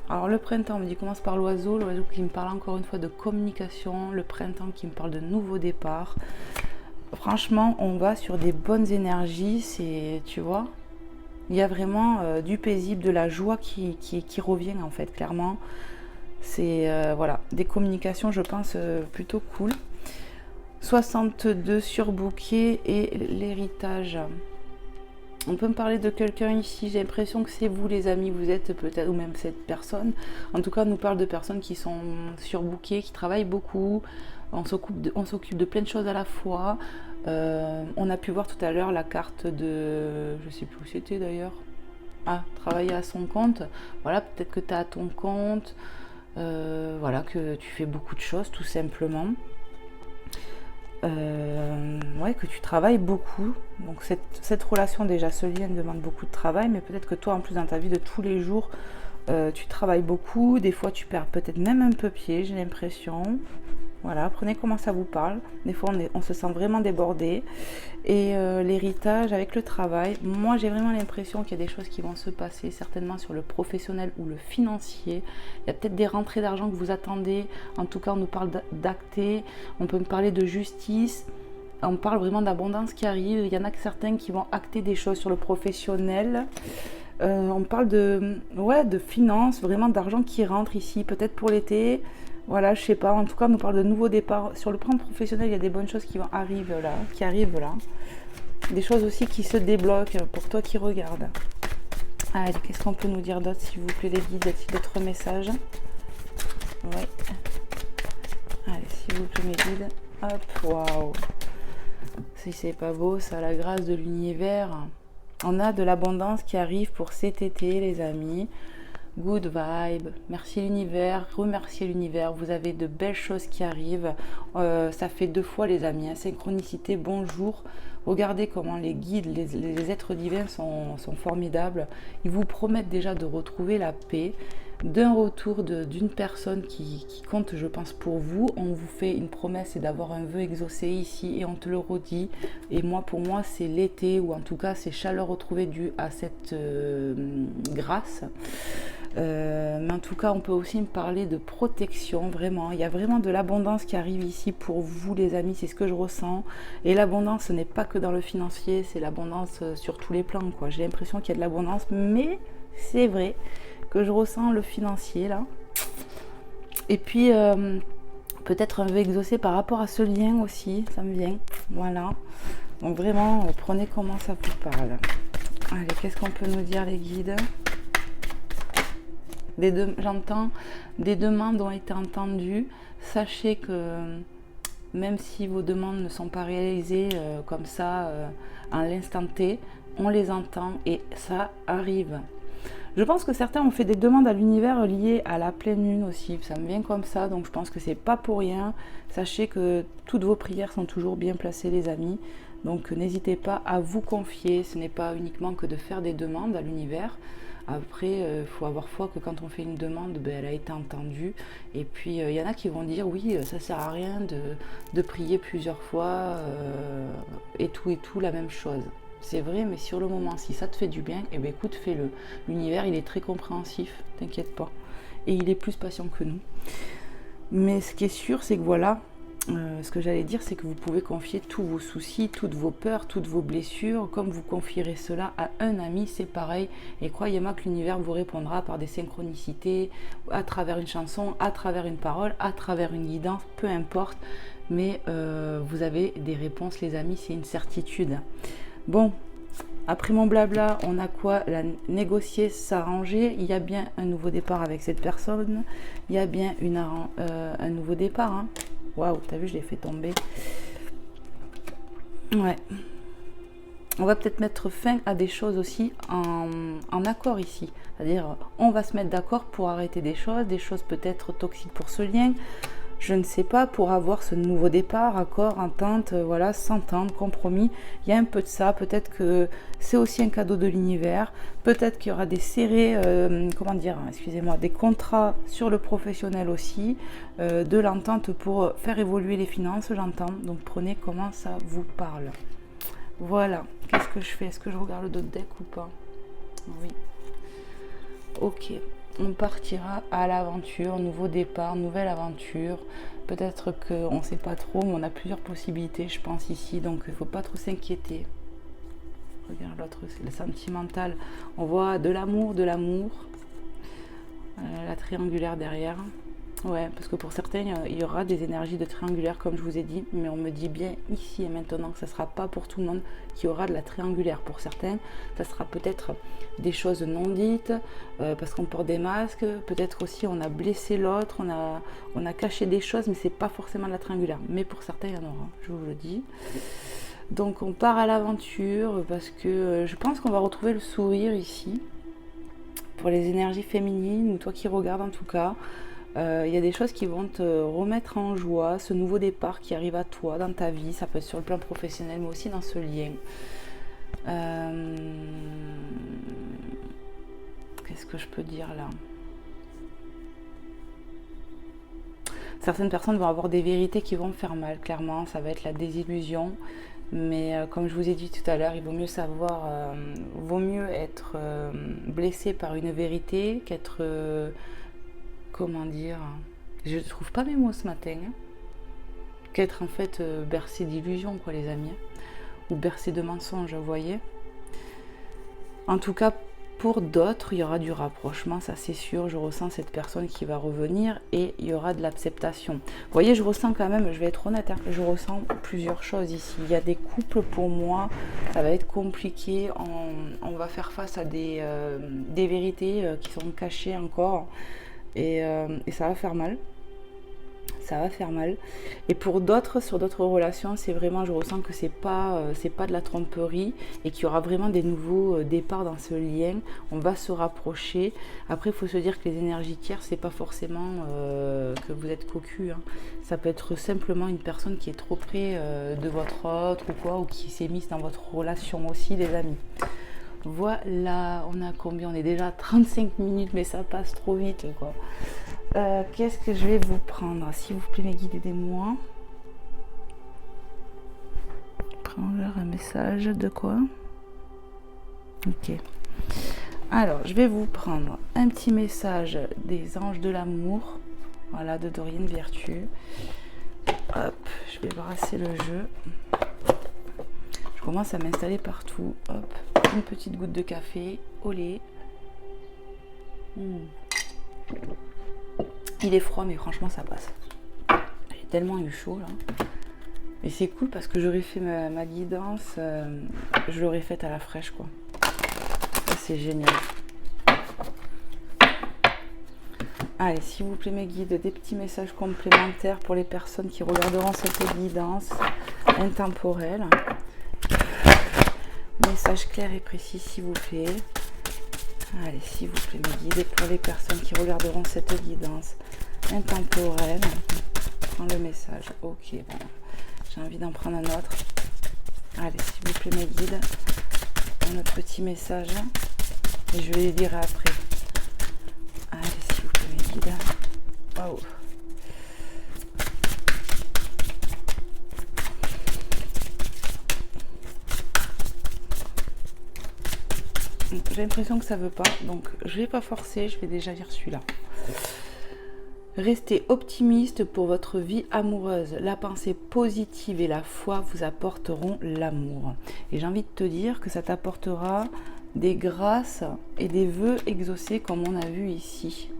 Alors le printemps, on me dit commence par l'oiseau qui me parle encore une fois de communication, le printemps qui me parle de nouveau départ. Franchement, on va sur des bonnes énergies, c'est, tu vois, il y a vraiment du paisible, de la joie qui revient en fait, clairement. C'est voilà, des communications, je pense, plutôt cool. 62 surbookés et l'héritage. On peut me parler de quelqu'un ici, j'ai l'impression que c'est vous les amis, vous êtes peut-être, ou même cette personne. En tout cas, on nous parle de personnes qui sont surbookées, qui travaillent beaucoup. On s'occupe de plein de choses à la fois. On a pu voir tout à l'heure la carte de... Je sais plus où c'était d'ailleurs. Ah, travailler à son compte. Voilà, peut-être que tu es à ton compte. Voilà, que tu fais beaucoup de choses tout simplement. Ouais, que tu travailles beaucoup. Donc cette relation déjà, ce lien demande beaucoup de travail, mais peut-être que toi en plus dans ta vie de tous les jours, tu travailles beaucoup, des fois tu perds peut-être même un peu pied, j'ai l'impression. Voilà, prenez comment ça vous parle. Des fois on se sent vraiment débordé. Et l'héritage avec le travail, moi j'ai vraiment l'impression qu'il y a des choses qui vont se passer, certainement sur le professionnel ou le financier. Il y a peut-être des rentrées d'argent que vous attendez. En tout cas, on nous parle d'acter, on peut me parler de justice. On parle vraiment d'abondance qui arrive. Il y en a que certains qui vont acter des choses sur le professionnel. On parle de finances, vraiment d'argent qui rentre ici, peut-être pour l'été. Voilà, je sais pas. En tout cas, on nous parle de nouveaux départs. Sur le plan professionnel, il y a des bonnes choses qui arrivent là. Des choses aussi qui se débloquent pour toi qui regardes. Allez, qu'est-ce qu'on peut nous dire d'autre, s'il vous plaît, les guides? Y a-t-il d'autres messages? Oui. Allez, s'il vous plaît, mes guides. Hop, waouh. Si c'est pas beau, ça, la grâce de l'univers. On a de l'abondance qui arrive pour cet été, les amis. Good vibe. Merci l'univers. Remerciez l'univers. Vous avez de belles choses qui arrivent. Ça fait 2 fois, les amis. Hein. Synchronicité, bonjour. Regardez comment les guides, les êtres divins sont formidables. Ils vous promettent déjà de retrouver la paix, d'un retour d'une personne qui compte, je pense, pour vous. On vous fait une promesse et d'avoir un vœu exaucé ici et on te le redit. Et moi, pour moi, c'est l'été, ou en tout cas, c'est chaleur retrouvée due à cette grâce. Mais en tout cas, on peut aussi me parler de protection, vraiment. Il y a vraiment de l'abondance qui arrive ici pour vous, les amis, c'est ce que je ressens. Et l'abondance, ce n'est pas que dans le financier, c'est l'abondance sur tous les plans, quoi. J'ai l'impression qu'il y a de l'abondance, mais c'est vrai que je ressens le financier, là. Et puis, peut-être un vœu exaucé par rapport à ce lien aussi, ça me vient. Voilà. Donc vraiment, prenez comment ça vous parle. Allez, qu'est-ce qu'on peut nous dire, les guides ? J'entends des demandes ont été entendues. Sachez que même si vos demandes ne sont pas réalisées comme ça en l'instant T, on les entend et ça arrive. Je pense que certains ont fait des demandes à l'univers liées à la pleine lune aussi. Ça me vient comme ça, donc je pense que c'est pas pour rien. Sachez que toutes vos prières sont toujours bien placées, les amis. Donc n'hésitez pas à vous confier. Ce n'est pas uniquement que de faire des demandes à l'univers. Après, il faut avoir foi que quand on fait une demande, elle a été entendue. Et puis, il y en a qui vont dire, oui, ça sert à rien de prier plusieurs fois et tout, la même chose. C'est vrai, mais sur le moment, si ça te fait du bien, eh bien écoute, fais-le. L'univers, il est très compréhensif, t'inquiète pas. Et il est plus patient que nous. Mais ce qui est sûr, c'est que voilà, ce que j'allais dire, c'est que vous pouvez confier tous vos soucis, toutes vos peurs, toutes vos blessures, comme vous confierez cela à un ami, c'est pareil. Et croyez-moi que l'univers vous répondra par des synchronicités, à travers une chanson, à travers une parole, à travers une guidance, peu importe. Mais vous avez des réponses, les amis, c'est une certitude. Bon, après mon blabla, on a quoi? Négocier, s'arranger. Il y a bien un nouveau départ avec cette personne. Il y a bien un nouveau départ. Hein. Waouh, t'as vu, je l'ai fait tomber. Ouais. On va peut-être mettre fin à des choses aussi en accord ici. C'est-à-dire, on va se mettre d'accord pour arrêter des choses peut-être toxiques pour ce lien. Je ne sais pas, pour avoir ce nouveau départ, accord, entente, voilà, s'entendre, compromis. Il y a un peu de ça. Peut-être que c'est aussi un cadeau de l'univers. Peut-être qu'il y aura des serrés, des contrats sur le professionnel aussi, de l'entente pour faire évoluer les finances, j'entends. Donc prenez comment ça vous parle. Voilà. Qu'est-ce que je fais? Est-ce que je regarde le dos de deck ou pas? Oui. Ok. On partira à l'aventure, nouveau départ, nouvelle aventure. Peut-être qu'on ne sait pas trop, mais on a plusieurs possibilités, je pense, ici. Donc, il ne faut pas trop s'inquiéter. Regarde l'autre, c'est le sentimental. On voit de l'amour. La triangulaire derrière. Ouais, parce que pour certains, il y aura des énergies de triangulaire, comme je vous ai dit. Mais on me dit bien ici et maintenant que ça ne sera pas pour tout le monde qu'il y aura de la triangulaire. Pour certains, ça sera peut-être des choses non dites, parce qu'on porte des masques. Peut-être aussi on a blessé l'autre, on a caché des choses, mais c'est pas forcément de la triangulaire. Mais pour certains, il y en aura, je vous le dis. Donc on part à l'aventure, parce que je pense qu'on va retrouver le sourire ici. Pour les énergies féminines, ou toi qui regardes en tout cas. Il y a des choses qui vont te remettre en joie, ce nouveau départ qui arrive à toi dans ta vie, ça peut être sur le plan professionnel mais aussi dans ce lien. Qu'est-ce que je peux dire là? Certaines personnes vont avoir des vérités qui vont faire mal, clairement, ça va être la désillusion. Mais comme je vous ai dit tout à l'heure, il vaut mieux être blessé par une vérité qu'être... comment dire, je ne trouve pas mes mots ce matin, hein. Qu'être en fait bercé d'illusions, quoi, les amis, ou bercé de mensonges, vous voyez. En tout cas, pour d'autres, il y aura du rapprochement, ça c'est sûr. Je ressens cette personne qui va revenir et il y aura de l'acceptation. Vous voyez, je ressens quand même, je vais être honnête, hein, je ressens plusieurs choses ici. Il y a des couples, pour moi, ça va être compliqué. On va faire face à des vérités qui sont cachées encore. Et ça va faire mal. ça va faire mal. Et pour d'autres, sur d'autres relations, c'est vraiment, je ressens que c'est pas de la tromperie et qu'il y aura vraiment des nouveaux départs dans ce lien. On va se rapprocher. Après, il faut se dire que les énergies tierces, c'est pas forcément que vous êtes cocu, hein. Ça peut être simplement une personne qui est trop près de votre autre ou quoi, ou qui s'est mise dans votre relation aussi, les amis. Voilà, on a combien? On est déjà à 35 minutes, mais ça passe trop vite, quoi. Qu'est-ce que je vais vous prendre? S'il vous plaît, mes guides, aidez-moi. Prendre un message de quoi? Ok. Alors, je vais vous prendre un petit message des anges de l'amour. Voilà, de Dorian Virtue. Hop, je vais brasser le jeu. Je commence à m'installer partout. Hop, une petite goutte de café au lait. Il est froid, mais franchement, ça passe. J'ai tellement eu chaud, là. Et c'est cool parce que j'aurais fait ma guidance, je l'aurais faite à la fraîche, quoi. Ça, c'est génial. Allez, s'il vous plaît, mes guides, des petits messages complémentaires pour les personnes qui regarderont cette guidance intemporelle. Message clair et précis, s'il vous plaît. Allez, s'il vous plaît, mes guides, pour les personnes qui regarderont cette guidance intemporelle. Prends le message. Ok, bon. J'ai envie d'en prendre un autre. Allez, s'il vous plaît, mes guides. Un autre petit message. Et je vais les lire après. Allez, s'il vous plaît, mes guides. Waouh. J'ai l'impression que ça veut pas, donc je vais pas forcer, je vais déjà lire celui-là. Restez optimiste pour votre vie amoureuse. La pensée positive et la foi vous apporteront l'amour. Et j'ai envie de te dire que ça t'apportera des grâces et des vœux exaucés comme on a vu ici.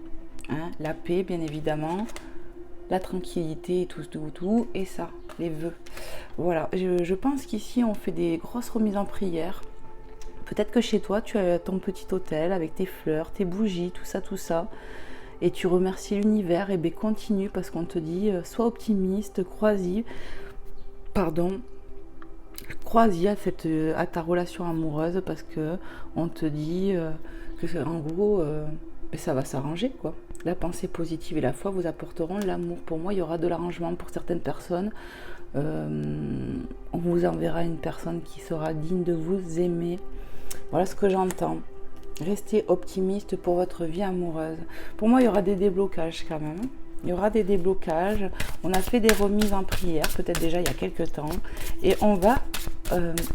Hein, la paix, bien évidemment, la tranquillité et tout, et ça, les vœux. Voilà, je pense qu'ici on fait des grosses remises en prière. Peut-être que chez toi, tu as ton petit hôtel avec tes fleurs, tes bougies, tout ça. Et tu remercies l'univers, et bien continue parce qu'on te dit, sois optimiste, crois-y à ta relation amoureuse parce que on te dit que en gros, ça va s'arranger, quoi. La pensée positive et la foi vous apporteront l'amour. Pour moi, il y aura de l'arrangement pour certaines personnes. On vous enverra une personne qui sera digne de vous aimer. Voilà ce que j'entends. Restez optimiste pour votre vie amoureuse. Pour moi, il y aura des déblocages quand même. Il y aura des déblocages. On a fait des remises en prière, peut-être déjà il y a quelques temps. Et on va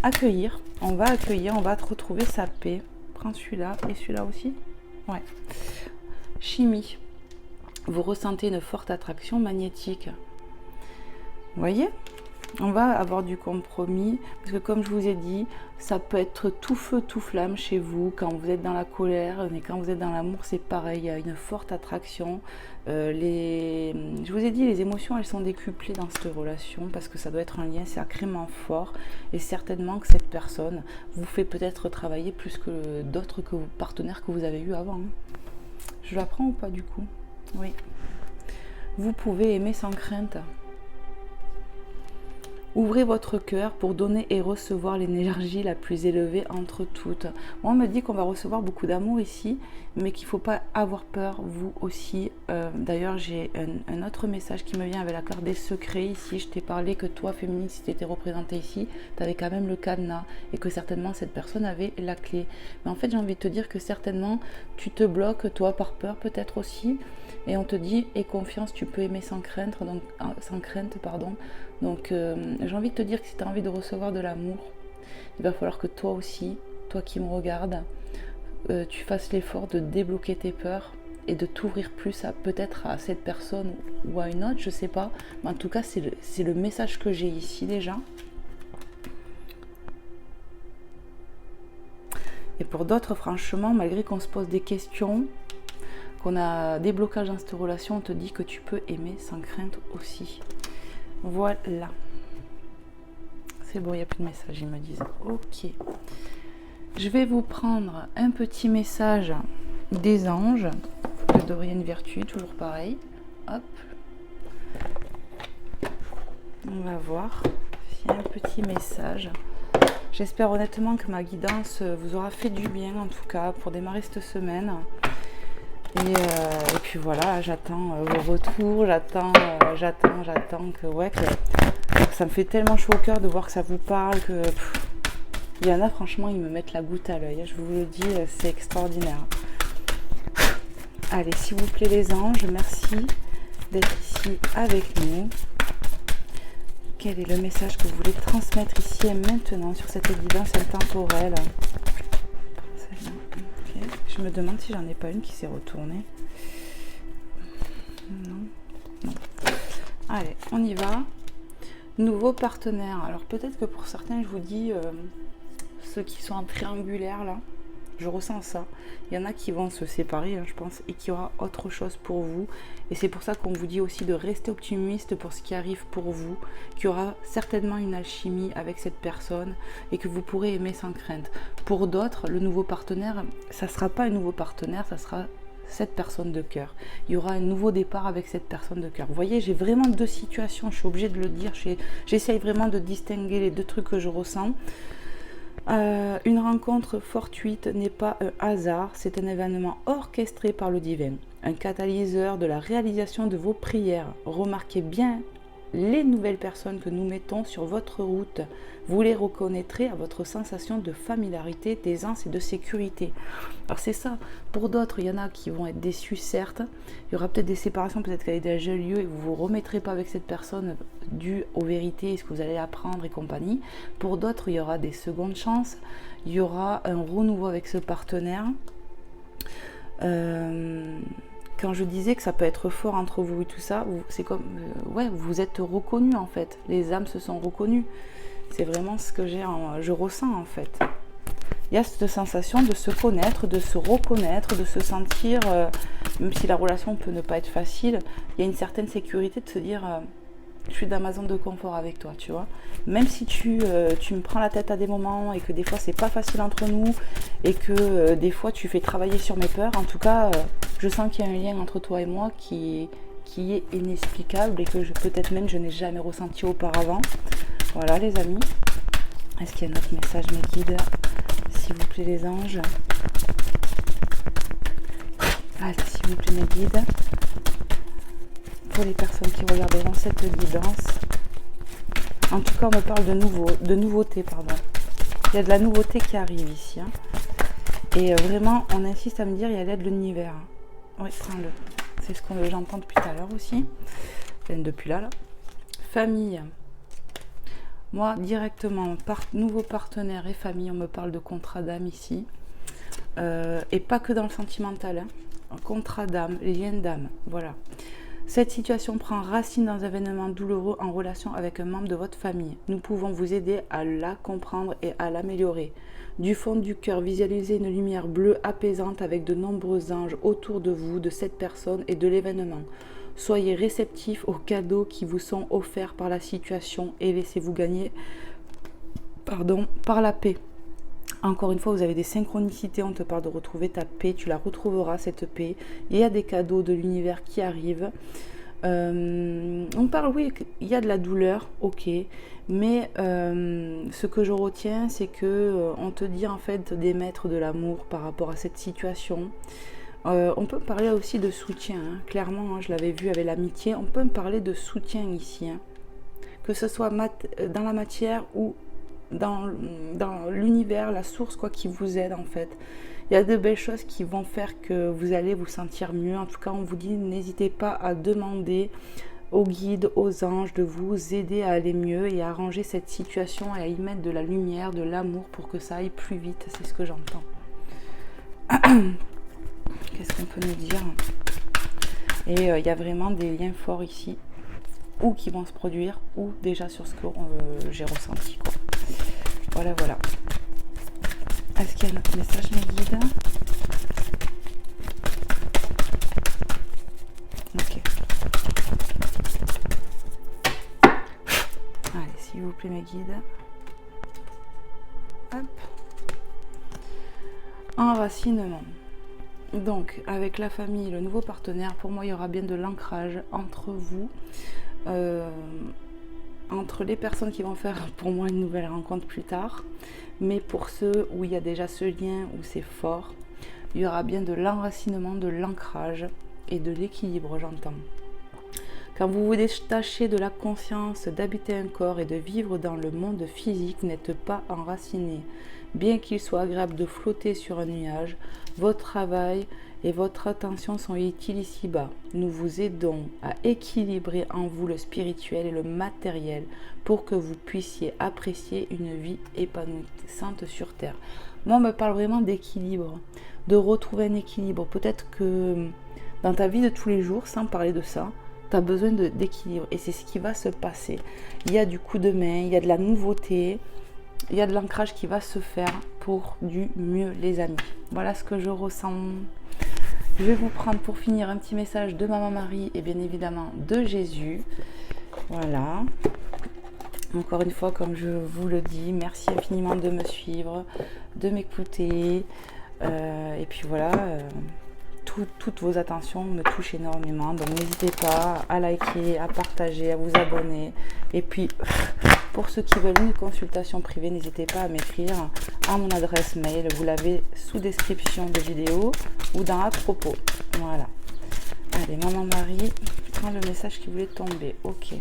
accueillir, on va te retrouver sa paix. Prends celui-là et celui-là aussi. Ouais. Chimie. Vous ressentez une forte attraction magnétique. Vous voyez ? On va avoir du compromis, parce que comme je vous ai dit, ça peut être tout feu, tout flamme chez vous, quand vous êtes dans la colère, mais quand vous êtes dans l'amour, c'est pareil, il y a une forte attraction. Je vous ai dit, les émotions, elles sont décuplées dans cette relation, parce que ça doit être un lien sacrément fort, et certainement que cette personne vous fait peut-être travailler plus que d'autres partenaires que vous avez eu avant. Je la prends ou pas du coup? Oui. Vous pouvez aimer sans crainte. Ouvrez votre cœur pour donner et recevoir l'énergie la plus élevée entre toutes. Moi, on me dit qu'on va recevoir beaucoup d'amour ici, mais qu'il ne faut pas avoir peur, vous aussi. D'ailleurs, j'ai un autre message qui me vient avec la carte des secrets ici. Je t'ai parlé que toi, féminine, si tu étais représentée ici, tu avais quand même le cadenas et que certainement cette personne avait la clé. Mais en fait, j'ai envie de te dire que certainement, tu te bloques, toi, par peur peut-être aussi. Et on te dit, aie confiance, tu peux aimer sans crainte, Donc, j'ai envie de te dire que si tu as envie de recevoir de l'amour, il va falloir que toi aussi, toi qui me regardes, tu fasses l'effort de débloquer tes peurs et de t'ouvrir plus peut-être à cette personne ou à une autre, je sais pas. Mais en tout cas, c'est le message que j'ai ici déjà. Et pour d'autres, franchement, malgré qu'on se pose des questions, qu'on a des blocages dans cette relation, on te dit que tu peux aimer sans crainte aussi. Voilà. C'est bon, il n'y a plus de message, ils me disent. Ok. Je vais vous prendre un petit message des anges de Dorian Virtue, toujours pareil. Hop. On va voir s'il y a un petit message. J'espère honnêtement que ma guidance vous aura fait du bien, en tout cas, pour démarrer cette semaine. Et puis voilà, j'attends vos retours, j'attends que ça me fait tellement chaud au cœur de voir que ça vous parle, que il y en a franchement, ils me mettent la goutte à l'œil, je vous le dis, c'est extraordinaire. Allez, s'il vous plaît les anges, merci d'être ici avec nous. Quel est le message que vous voulez transmettre ici et maintenant sur cette évidence intemporelle? Okay. Je me demande si j'en ai pas une qui s'est retournée. Non. Allez, on y va. Nouveau partenaire. Alors peut-être que pour certains, je vous dis, ceux qui sont en triangulaire là, je ressens ça. Il y en a qui vont se séparer, je pense, et qu'il y aura autre chose pour vous. Et c'est pour ça qu'on vous dit aussi de rester optimiste pour ce qui arrive pour vous, qu'il y aura certainement une alchimie avec cette personne et que vous pourrez aimer sans crainte. Pour d'autres, le nouveau partenaire, ça ne sera pas un nouveau partenaire, ça sera cette personne de cœur. Il y aura un nouveau départ avec cette personne de cœur. Vous voyez, j'ai vraiment deux situations, je suis obligée de le dire, j'essaye vraiment de distinguer les deux trucs que je ressens. Une rencontre fortuite n'est pas un hasard, c'est un événement orchestré par le divin, un catalyseur de la réalisation de vos prières. Remarquez bien les nouvelles personnes que nous mettons sur votre route. Vous les reconnaîtrez à votre sensation de familiarité, d'aisance et de sécurité. Alors c'est ça, pour d'autres, il y en a qui vont être déçus, certes. Il y aura peut-être des séparations, peut-être qu'elle est déjà lieu et vous ne vous remettrez pas avec cette personne due aux vérités, ce que vous allez apprendre et compagnie. Pour d'autres, il y aura des secondes chances. Il y aura un renouveau avec ce partenaire. Quand je disais que ça peut être fort entre vous et tout ça, c'est comme, ouais, vous êtes reconnus en fait. Les âmes se sont reconnues. C'est vraiment ce que je ressens en fait. Il y a cette sensation de se connaître, de se reconnaître, de se sentir, même si la relation peut ne pas être facile, il y a une certaine sécurité de se dire, je suis dans ma zone de confort avec toi, tu vois. Même si tu me prends la tête à des moments et que des fois c'est pas facile entre nous et que des fois tu fais travailler sur mes peurs, en tout cas, je sens qu'il y a un lien entre toi et moi qui est inexplicable et que peut-être même je n'ai jamais ressenti auparavant. Voilà les amis. Est-ce qu'il y a un autre message, mes guides? S'il vous plaît les anges. Allez, s'il vous plaît mes guides. Pour les personnes qui regarderont cette guidance. En tout cas, on me parle de nouveauté, pardon. Il y a de la nouveauté qui arrive ici. Hein. Et vraiment, on insiste à me dire, il y a l'aide de l'univers. Oui, prends-le. C'est ce que j'entends depuis tout à l'heure aussi. Enfin, depuis là. Famille. Moi, directement, nouveau partenaire et famille, on me parle de contrat d'âme ici. Et pas que dans le sentimental. Hein. Un contrat d'âme, lien d'âme. Voilà. Cette situation prend racine dans un événement douloureux en relation avec un membre de votre famille. Nous pouvons vous aider à la comprendre et à l'améliorer. Du fond du cœur, visualisez une lumière bleue apaisante avec de nombreux anges autour de vous, de cette personne et de l'événement. Soyez réceptifs aux cadeaux qui vous sont offerts par la situation et laissez-vous gagner par la paix. Encore une fois, vous avez des synchronicités, on te parle de retrouver ta paix, tu la retrouveras cette paix. Il y a des cadeaux de l'univers qui arrivent. On parle, oui, il y a de la douleur, ok, mais ce que je retiens, c'est que on te dit en fait d'émettre de l'amour par rapport à cette situation. On peut parler aussi de soutien, hein. Clairement, hein, je l'avais vu avec l'amitié, on peut me parler de soutien ici, hein. Que ce soit dans la matière ou dans l'univers, la source quoi, qui vous aide en fait. Il y a de belles choses qui vont faire que vous allez vous sentir mieux. En tout cas, on vous dit, n'hésitez pas à demander aux guides, aux anges de vous aider à aller mieux et à arranger cette situation et à y mettre de la lumière, de l'amour pour que ça aille plus vite. C'est ce que j'entends. Qu'est-ce qu'on peut nous dire? Et il y a vraiment des liens forts ici, ou qui vont se produire, ou déjà sur ce que j'ai ressenti, quoi. Voilà, voilà. Est-ce qu'il y a un autre message, mes guides? Ok. Allez, s'il vous plaît, mes guides. Hop. Enracinement. Donc, avec la famille, le nouveau partenaire, pour moi, il y aura bien de l'ancrage entre vous. entre les personnes qui vont faire pour moi une nouvelle rencontre plus tard, mais pour ceux où il y a déjà ce lien, où c'est fort, il y aura bien de l'enracinement, de l'ancrage et de l'équilibre, j'entends. Quand vous vous détachez de la conscience d'habiter un corps et de vivre dans le monde physique, vous n'êtes pas enraciné. Bien qu'il soit agréable de flotter sur un nuage, votre travail et votre attention sont utiles ici-bas. Nous vous aidons à équilibrer en vous le spirituel et le matériel pour que vous puissiez apprécier une vie épanouissante sur Terre. Moi, on me parle vraiment d'équilibre, de retrouver un équilibre. Peut-être que dans ta vie de tous les jours, sans parler de ça, tu as besoin d'équilibre et c'est ce qui va se passer. Il y a du coup de main, il y a de la nouveauté, il y a de l'ancrage qui va se faire pour du mieux, les amis. Voilà ce que je ressens. Je vais vous prendre pour finir un petit message de Maman Marie et bien évidemment de Jésus. Voilà. Encore une fois, comme je vous le dis, merci infiniment de me suivre, de m'écouter. Et puis voilà, toutes vos attentions me touchent énormément. Donc n'hésitez pas à liker, à partager, à vous abonner. Et puis, pour ceux qui veulent une consultation privée, n'hésitez pas à m'écrire à mon adresse mail. Vous l'avez sous description de vidéo ou dans à propos. Voilà. Allez, Maman Marie, prends le message qui voulait tomber. Ok.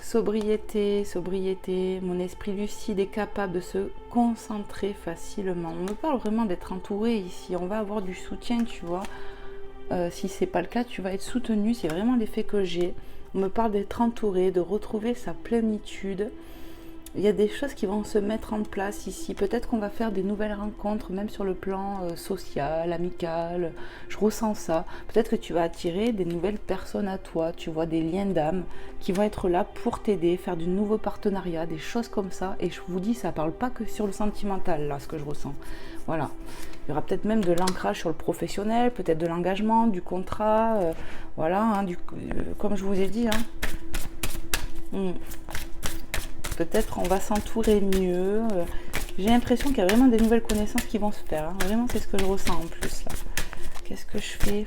Sobriété, mon esprit lucide est capable de se concentrer facilement. On me parle vraiment d'être entouré ici. On va avoir du soutien, tu vois. Si c'est pas le cas, tu vas être soutenu. C'est vraiment l'effet que j'ai. On me parle d'être entouré, de retrouver sa plénitude. Il y a des choses qui vont se mettre en place ici. Peut-être qu'on va faire des nouvelles rencontres, même sur le plan social, amical. Je ressens ça. Peut-être que tu vas attirer des nouvelles personnes à toi. Tu vois, des liens d'âme qui vont être là pour t'aider, faire du nouveau partenariat, des choses comme ça. Et je vous dis, ça ne parle pas que sur le sentimental, là, ce que je ressens. Voilà. Il y aura peut-être même de l'ancrage sur le professionnel, peut-être de l'engagement, du contrat. Voilà, hein, comme je vous ai dit. Peut-être on va s'entourer mieux. J'ai l'impression qu'il y a vraiment des nouvelles connaissances qui vont se faire. Hein. Vraiment, c'est ce que je ressens en plus là. Qu'est-ce que je fais?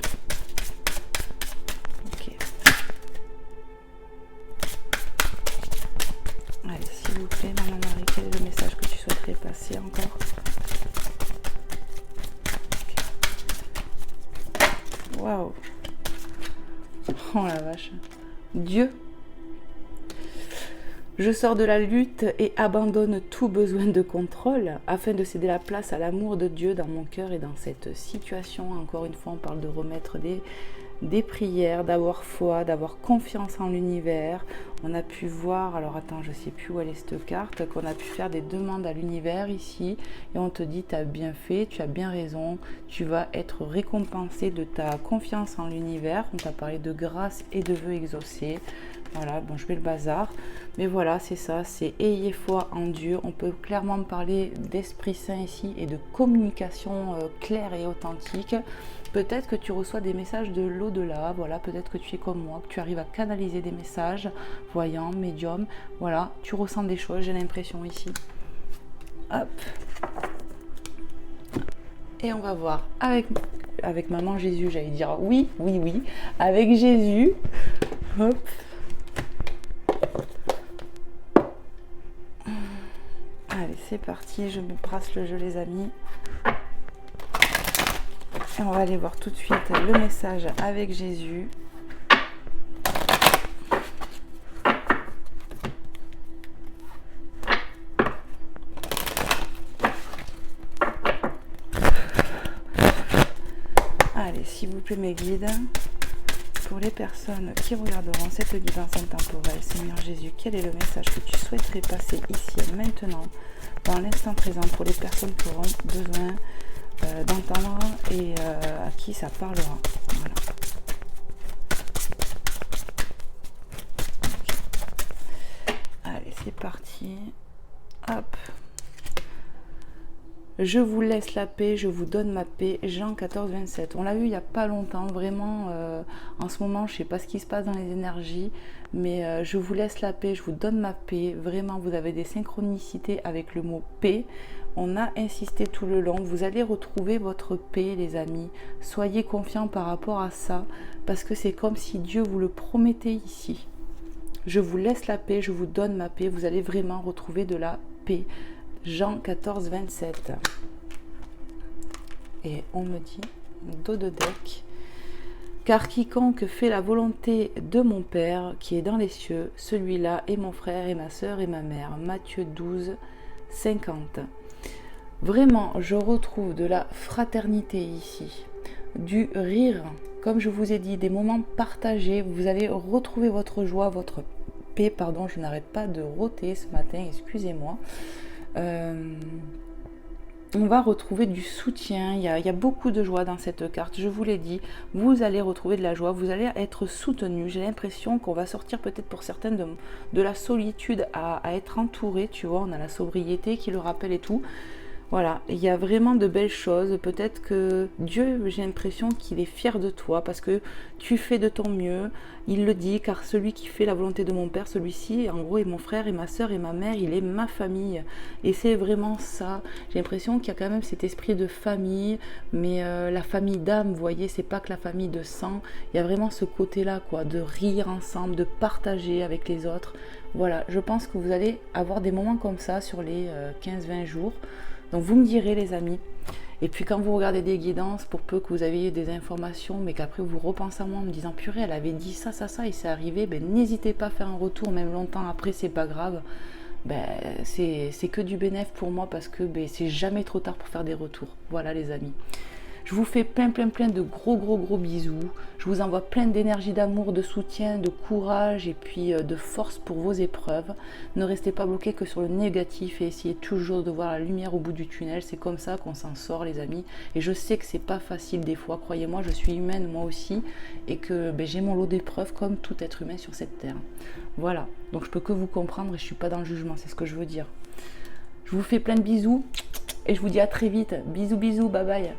Ok. Allez, s'il vous plaît, Maman Marie, quel est le message que tu souhaiterais passer encore? Okay. Waouh. Oh la vache. Dieu. Je sors de la lutte et abandonne tout besoin de contrôle afin de céder la place à l'amour de Dieu dans mon cœur et dans cette situation. Encore une fois, on parle de remettre des prières, d'avoir foi, d'avoir confiance en l'univers. On a pu voir, alors attends, je ne sais plus où elle est cette carte, qu'on a pu faire des demandes à l'univers ici et on te dit, tu as bien fait, tu as bien raison, tu vas être récompensé de ta confiance en l'univers. On t'a parlé de grâce et de vœux exaucés. Voilà, bon, je mets le bazar. Mais voilà, c'est ça, c'est ayez foi en Dieu. On peut clairement parler d'Esprit Saint ici et de communication claire et authentique. Peut-être que tu reçois des messages de l'au-delà, voilà, peut-être que tu es comme moi, que tu arrives à canaliser des messages, voyant, médium, voilà, tu ressens des choses, j'ai l'impression ici. Hop. Et on va voir avec Maman Jésus, j'allais dire oui, avec Jésus. Hop. Allez, c'est parti, je me brasse le jeu, les amis. Et on va aller voir tout de suite le message avec Jésus. Allez, s'il vous plaît, mes guides. Pour les personnes qui regarderont cette guidance intemporelle, Seigneur Jésus, quel est le message que tu souhaiterais passer ici et maintenant, dans l'instant présent, pour les personnes qui auront besoin d'entendre et à qui ça parlera. Voilà. Allez, c'est parti. Hop. Je vous laisse la paix, je vous donne ma paix. Jean 14, 27. On l'a vu il n'y a pas longtemps, vraiment. En ce moment, je ne sais pas ce qui se passe dans les énergies, mais je vous laisse la paix, je vous donne ma paix. Vraiment, vous avez des synchronicités avec le mot paix. On a insisté tout le long. Vous allez retrouver votre paix, les amis. Soyez confiants par rapport à ça, parce que c'est comme si Dieu vous le promettait ici. Je vous laisse la paix, je vous donne ma paix. Vous allez vraiment retrouver de la paix. Jean 14, 27. Et on me dit, dos de deck, car quiconque fait la volonté de mon Père qui est dans les cieux, celui-là est mon frère et ma sœur et ma mère. Matthieu 12, 50. Vraiment, je retrouve de la fraternité ici, du rire, comme je vous ai dit, des moments partagés. Vous allez retrouver votre joie, votre paix. Pardon, je n'arrête pas de rôter ce matin, excusez-moi. On va retrouver du soutien, il y a beaucoup de joie dans cette carte, je vous l'ai dit, vous allez retrouver de la joie, vous allez être soutenu. J'ai l'impression qu'on va sortir peut-être pour certaines de la solitude à être entouré, tu vois, on a la sobriété qui le rappelle et tout. Voilà, il y a vraiment de belles choses. Peut-être que Dieu, j'ai l'impression qu'il est fier de toi parce que tu fais de ton mieux. Il le dit, car celui qui fait la volonté de mon Père, celui-ci, en gros, est mon frère et ma sœur et ma mère, il est ma famille. Et c'est vraiment ça. J'ai l'impression qu'il y a quand même cet esprit de famille, mais la famille d'âme, vous voyez, c'est pas que la famille de sang. Il y a vraiment ce côté-là, quoi, de rire ensemble, de partager avec les autres. Voilà, je pense que vous allez avoir des moments comme ça sur les 15-20 jours. Donc vous me direz les amis, et puis quand vous regardez des guidances, pour peu que vous ayez des informations, mais qu'après vous repensez à moi en me disant purée elle avait dit ça, et c'est arrivé, ben n'hésitez pas à faire un retour, même longtemps après, c'est pas grave, ben c'est que du bénéf pour moi parce que ben, c'est jamais trop tard pour faire des retours. Voilà les amis. Je vous fais plein de gros bisous. Je vous envoie plein d'énergie, d'amour, de soutien, de courage et puis de force pour vos épreuves. Ne restez pas bloqués que sur le négatif et essayez toujours de voir la lumière au bout du tunnel. C'est comme ça qu'on s'en sort les amis. Et je sais que c'est pas facile des fois. Croyez-moi, je suis humaine moi aussi et que ben, j'ai mon lot d'épreuves comme tout être humain sur cette terre. Voilà. Donc je peux que vous comprendre et je suis pas dans le jugement. C'est ce que je veux dire. Je vous fais plein de bisous et je vous dis à très vite. Bisous, bye bye.